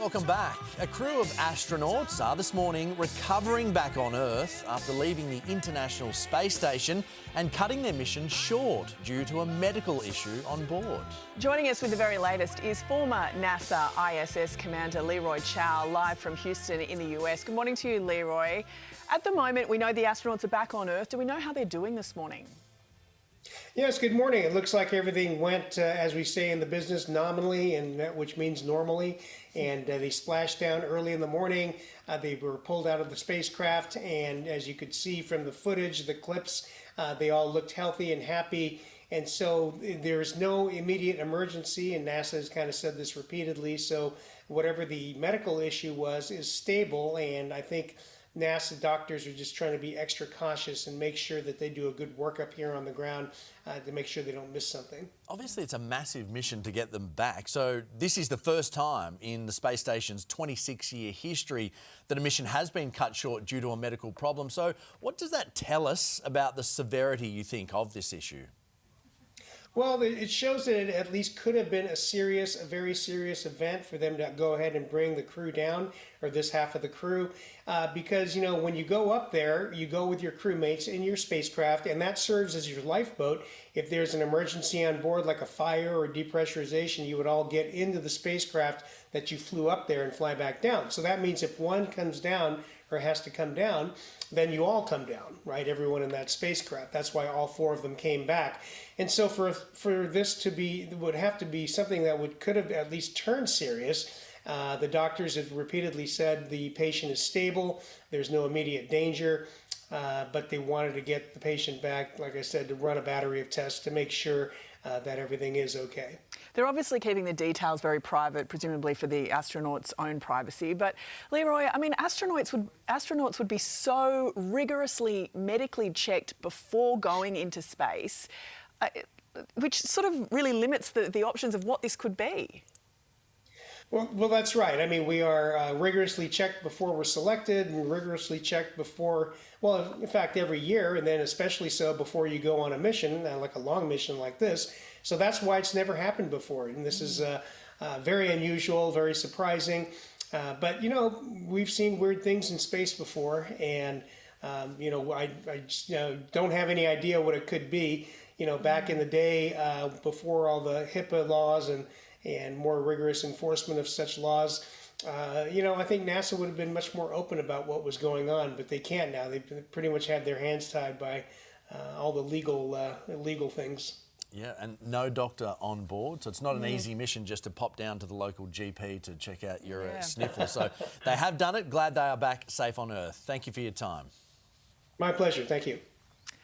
Welcome back. A crew of astronauts are this morning recovering back on Earth after leaving the International Space Station and cutting their mission short due to a medical issue on board. Joining us with the very latest is former NASA ISS Commander Leroy Chiao, live from Houston in the US. Good morning to you, Leroy. At the moment, we know the astronauts are back on Earth. Do we know how they're doing this morning? Yes, good morning. It looks like everything went, as we say in the business, nominally, and which means normally. And they splashed down early in the morning. They were pulled out of the spacecraft, and as you could see from the footage, the clips, they all looked healthy and happy. And so there's no immediate emergency, and NASA has kind of said this repeatedly. So whatever the medical issue was is stable, and I think NASA doctors are just trying to be extra cautious and make sure that they do a good workup here on the ground to make sure they don't miss something. Obviously, it's a massive mission to get them back. So this is the first time in the space station's 26-year history that a mission has been cut short due to a medical problem. So what does that tell us about the severity, you think, of this issue? Well, it shows that it at least could have been a very serious event for them to go ahead and bring the crew down, or this half of the crew, because, you know, when you go up there, you go with your crewmates in your spacecraft, and that serves as your lifeboat. If there's an emergency on board, like a fire or depressurization, you would all get into the spacecraft that you flew up there and fly back down. So that means if one comes down or has to come down, then you all come down, right? Everyone in that spacecraft. That's why all four of them came back. And so for this to be, would have to be something that could have at least turned serious. The doctors have repeatedly said the patient is stable, there's no immediate danger, but they wanted to get the patient back, like I said, to run a battery of tests to make sure that everything is okay. They're obviously keeping the details very private, presumably for the astronauts' own privacy. But Leroy, I mean, astronauts would be so rigorously medically checked before going into space, which sort of really limits the options of what this could be. Well, that's right. I mean, we are rigorously checked before we're selected, and rigorously checked before, well, in fact, every year, and then especially so before you go on a mission, like a long mission like this. So that's why it's never happened before. And this is very unusual, very surprising. But, you know, we've seen weird things in space before, and, you know, I just, don't have any idea what it could be. You know, back in the day, before all the HIPAA laws and more rigorous enforcement of such laws, you know, I think NASA would have been much more open about what was going on, but they can't now. They've pretty much had their hands tied by all the legal things. Yeah, and no doctor on board, so it's not an easy mission just to pop down to the local GP to check out your sniffle. So they have done it. Glad they are back safe on Earth. Thank you for your time. My pleasure. Thank you.